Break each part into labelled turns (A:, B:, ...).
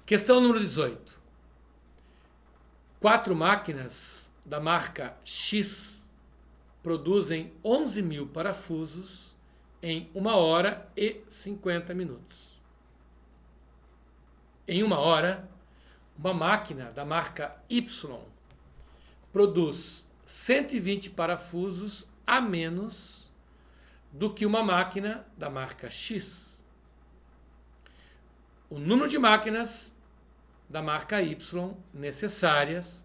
A: Questão número 18. 4 máquinas da marca X produzem 11.000 parafusos em 1 hora e 50 minutos. Em 1 hora, uma máquina da marca Y produz 120 parafusos a menos do que uma máquina da marca X. O número de máquinas da marca Y necessárias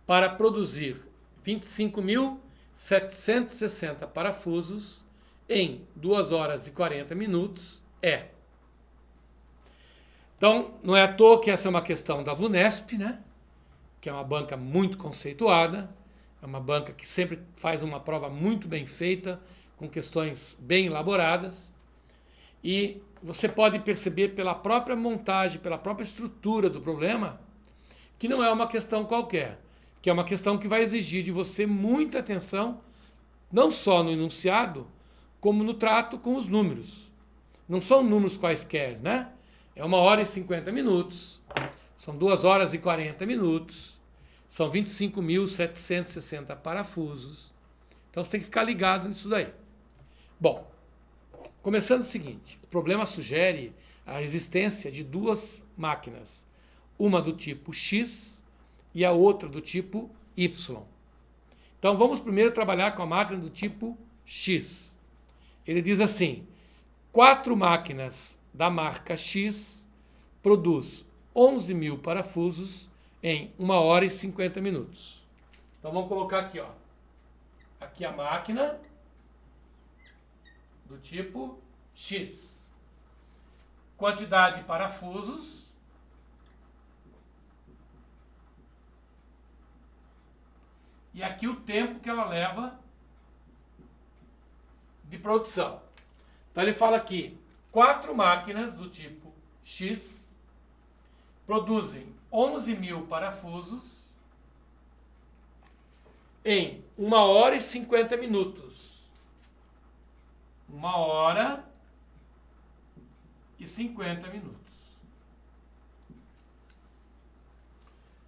A: para produzir 25.760 parafusos em 2 horas e 40 minutos é. Então, não é à toa que essa é uma questão da VUNESP, né? Que é uma banca muito conceituada, é uma banca que sempre faz uma prova muito bem feita, com questões bem elaboradas, e você pode perceber pela própria montagem, pela própria estrutura do problema, que não é uma questão qualquer, que é uma questão que vai exigir de você muita atenção, não só no enunciado, como no trato com os números. Não são números quaisquer, né? É 1 hora e 50 minutos, são 2 horas e 40 minutos, são 25.760 parafusos. Então você tem que ficar ligado nisso daí. Bom, começando o seguinte, o problema sugere a existência de 2 máquinas, uma do tipo X e a outra do tipo Y. Então vamos primeiro trabalhar com a máquina do tipo X. Ele diz assim, 4 máquinas da marca X produz 11.000 parafusos em 1 hora e 50 minutos. Então vamos colocar aqui, ó. Aqui a máquina do tipo X. Quantidade de parafusos. E aqui o tempo que ela leva de produção. Então ele fala aqui, 4 máquinas do tipo X produzem 11.000 parafusos em 1 hora e 50 minutos. 1 hora e 50 minutos.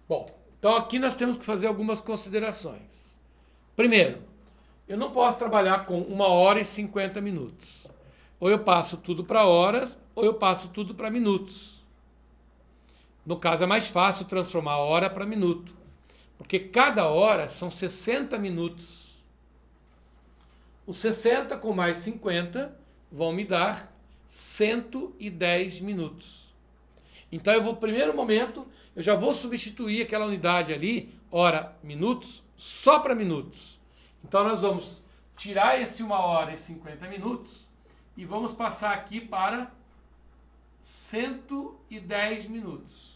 A: Bom, então aqui nós temos que fazer algumas considerações. Primeiro, eu não posso trabalhar com 1 hora e 50 minutos. Ou eu passo tudo para horas, ou eu passo tudo para minutos. No caso, é mais fácil transformar hora para minuto, porque cada hora são 60 minutos. Os 60 com mais 50 vão me dar 110 minutos. Então, eu vou, no primeiro momento, eu já vou substituir aquela unidade ali, hora, minutos, só para minutos. Então, nós vamos tirar esse 1 hora e 50 minutos e vamos passar aqui para 110 minutos.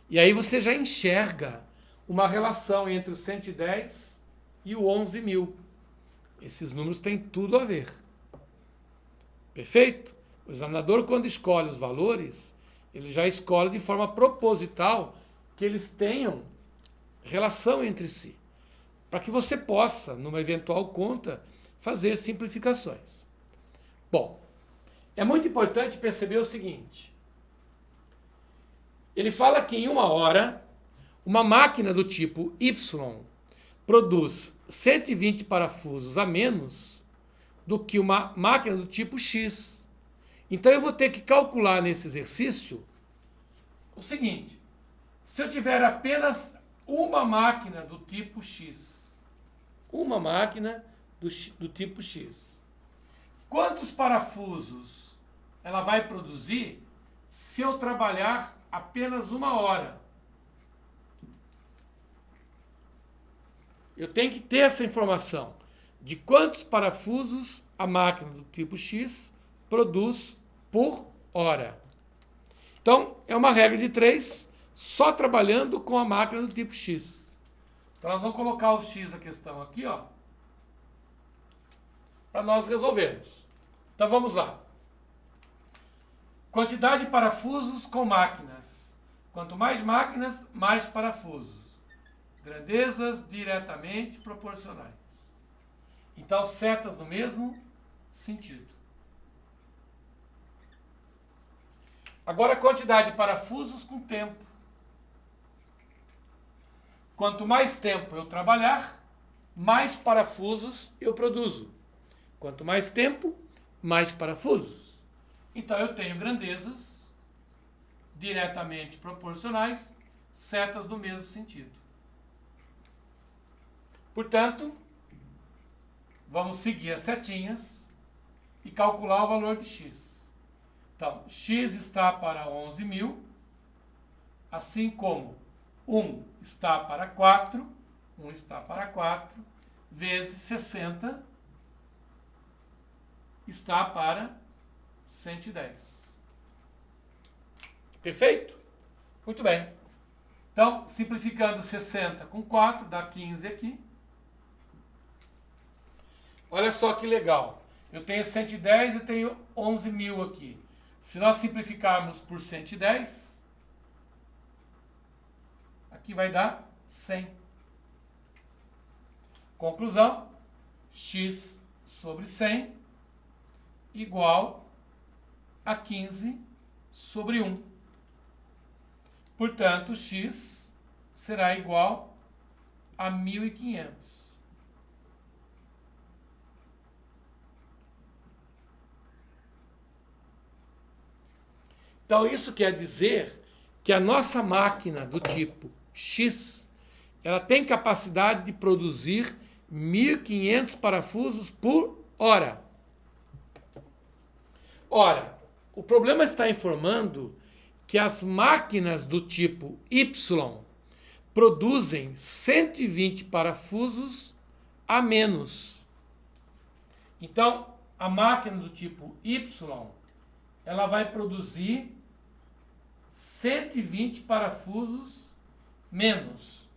A: E aí você já enxerga uma relação entre o 110 e o 11.000. Esses números têm tudo a ver. Perfeito? O examinador, quando escolhe os valores, ele já escolhe de forma proposital que eles tenham relação entre si, para que você possa, numa eventual conta, fazer simplificações. Bom, é muito importante perceber o seguinte. Ele fala que em 1 hora, uma máquina do tipo Y produz 120 parafusos a menos do que uma máquina do tipo X. Então eu vou ter que calcular nesse exercício o seguinte. Se eu tiver apenas uma máquina do tipo X, uma máquina do tipo X, quantos parafusos ela vai produzir se eu trabalhar apenas 1 hora? Eu tenho que ter essa informação de quantos parafusos a máquina do tipo X produz por hora. Então, é uma regra de 3, só trabalhando com a máquina do tipo X. Então, nós vamos colocar o X da questão aqui, ó, para nós resolvermos. Então, vamos lá. Quantidade de parafusos com máquinas. Quanto mais máquinas, mais parafusos. Grandezas diretamente proporcionais. Então, setas no mesmo sentido. Agora a quantidade de parafusos com tempo. Quanto mais tempo eu trabalhar, mais parafusos eu produzo. Quanto mais tempo, mais parafusos. Então eu tenho grandezas diretamente proporcionais, setas do mesmo sentido. Portanto, vamos seguir as setinhas e calcular o valor de x. Então, x está para 11.000, assim como 1 está para 4, 1 está para 4, vezes 60 está para 110. Perfeito? Muito bem. Então, simplificando 60 com 4, dá 15 aqui. Olha só que legal. Eu tenho 110 e tenho 11.000 aqui. Se nós simplificarmos por 110, aqui vai dar 100. Conclusão, x sobre 100 igual a 15 sobre 1. Portanto, x será igual a 1.500. Então, isso quer dizer que a nossa máquina do tipo X, ela tem capacidade de produzir 1.500 parafusos por hora. Ora, o problema está informando que as máquinas do tipo Y produzem 120 parafusos a menos. Então, a máquina do tipo Y, ela vai produzir 120 parafusos menos.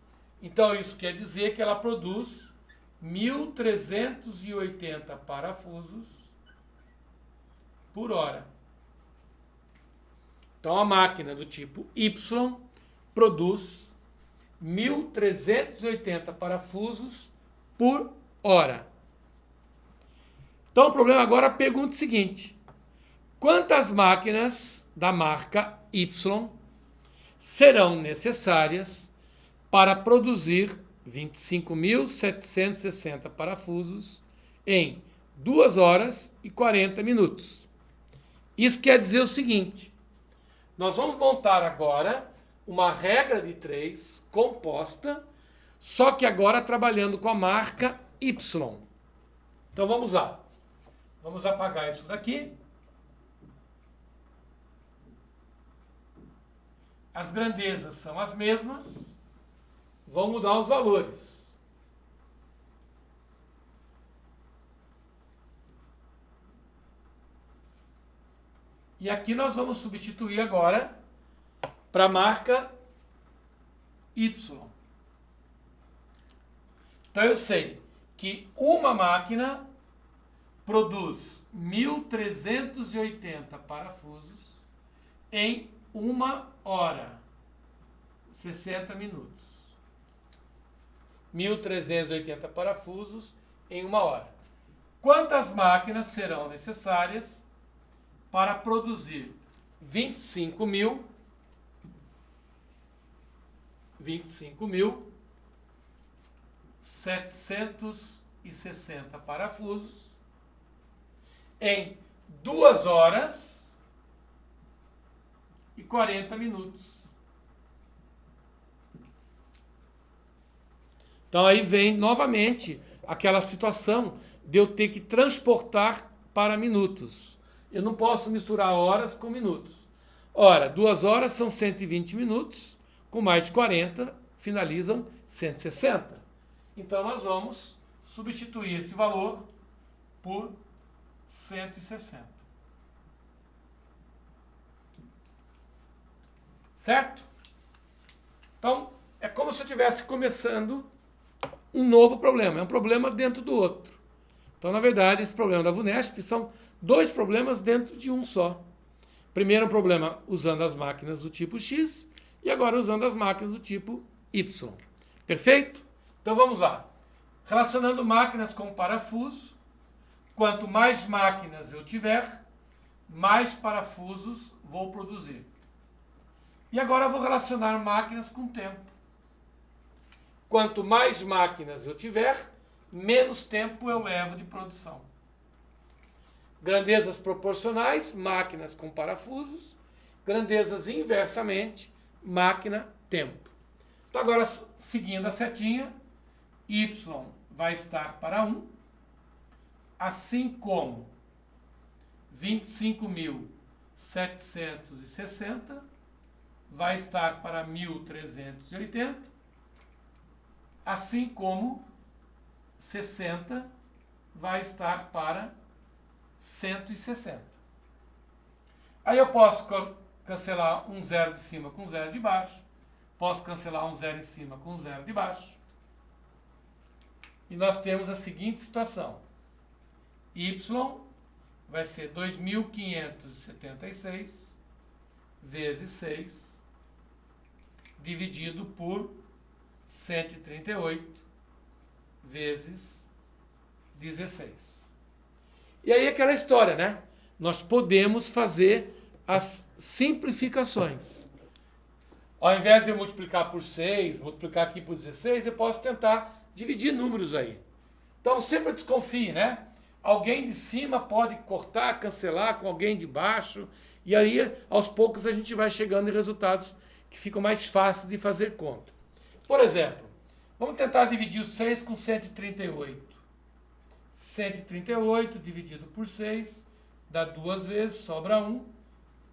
A: Então, isso quer dizer que ela produz 1.380 parafusos por hora. Então, a máquina do tipo Y produz 1.380 parafusos por hora. Então, o problema agora pergunta o seguinte: quantas máquinas da marca Y serão necessárias para produzir 25.760 parafusos em 2 horas e 40 minutos? Isso quer dizer o seguinte: nós vamos montar agora uma regra de 3 composta, só que agora trabalhando com a marca Y. Então vamos lá. Vamos apagar isso daqui. As grandezas são as mesmas. Vão mudar os valores. E aqui nós vamos substituir agora para a marca Y. Então eu sei que uma máquina produz 1.380 parafusos em 1 hora, 60 minutos. 1.380 parafusos em 1 hora. Quantas máquinas serão necessárias para produzir 25.760 parafusos em 2 horas e 40 minutos. Então aí vem novamente aquela situação de eu ter que transportar para minutos. Eu não posso misturar horas com minutos. Ora, 2 horas são 120 minutos, com mais 40 finalizam 160. Então nós vamos substituir esse valor por 160. Certo? Então, é como se eu estivesse começando um novo problema. É um problema dentro do outro. Então, na verdade, esse problema da VUNESP são 2 problemas dentro de um só. Primeiro um problema usando as máquinas do tipo X e agora usando as máquinas do tipo Y. Perfeito? Então, vamos lá. Relacionando máquinas com parafuso, quanto mais máquinas eu tiver, mais parafusos vou produzir. E agora eu vou relacionar máquinas com tempo. Quanto mais máquinas eu tiver, menos tempo eu levo de produção. Grandezas proporcionais, máquinas com parafusos. Grandezas inversamente, máquina, tempo. Então agora, seguindo a setinha, y vai estar para 1, assim como 25.760 vai estar para 1.380, assim como 60 vai estar para 160. Aí eu posso cancelar um zero de cima com um zero de baixo, posso cancelar um zero em cima com um zero de baixo, e nós temos a seguinte situação: y vai ser 2.576 vezes 6, dividido por 138 vezes 16. E aí aquela história, né? Nós podemos fazer as simplificações. Ao invés de eu multiplicar por 6, multiplicar aqui por 16, eu posso tentar dividir números aí. Então sempre desconfie, né? Alguém de cima pode cortar, cancelar com alguém de baixo, e aí aos poucos a gente vai chegando em resultados que ficam mais fáceis de fazer conta. Por exemplo, vamos tentar dividir o 6 com 138. 138 dividido por 6 dá 2 vezes, sobra 1.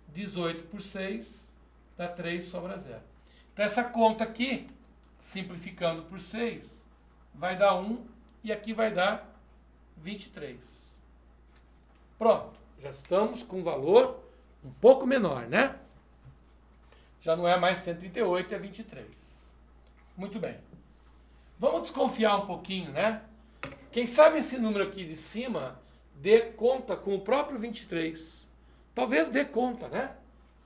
A: 18 por 6 dá 3, sobra 0. Então essa conta aqui, simplificando por 6, vai dar 1 e aqui vai dar 23. Pronto, já estamos com um valor um pouco menor, né? Já não é mais 138, é 23. Muito bem. Vamos desconfiar um pouquinho, né? Quem sabe esse número aqui de cima dê conta com o próprio 23. Talvez dê conta, né?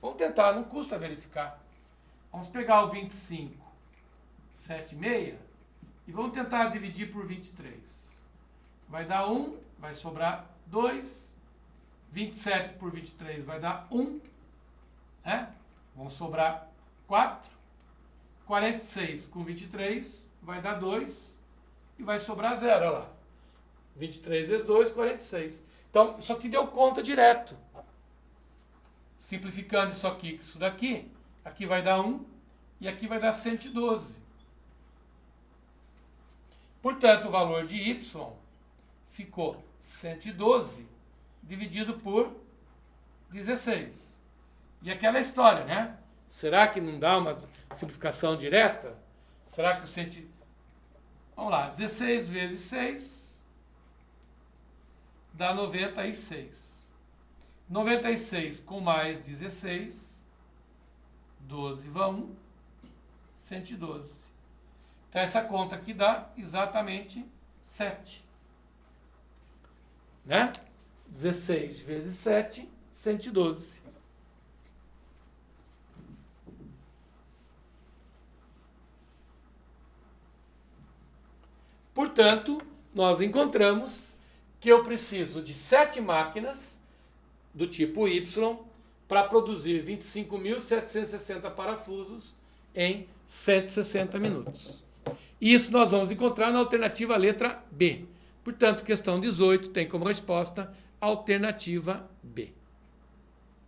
A: Vamos tentar, não custa verificar. Vamos pegar o 25, 7,6 e vamos tentar dividir por 23. Vai dar 1, vai sobrar 2. 27 por 23 vai dar 1. Né? Vão sobrar 4. 46 com 23 vai dar 2. E vai sobrar 0, olha lá. 23 vezes 2, 46. Então, isso aqui deu conta direto. Simplificando isso aqui com isso daqui, aqui vai dar 1 e aqui vai dar 112. Portanto, o valor de y ficou 112 dividido por 16. E aquela história, né? Será que não dá uma simplificação direta? Será que o 100... Vamos lá, 16 vezes 6 dá 96. 96 com mais 16, 12 vai 1, 112. Então essa conta aqui dá exatamente 7. Né? 16 vezes 7, 112. Portanto, nós encontramos que eu preciso de 7 máquinas do tipo Y para produzir 25.760 parafusos em 160 minutos. Isso nós vamos encontrar na alternativa letra B. Portanto, questão 18 tem como resposta a alternativa B.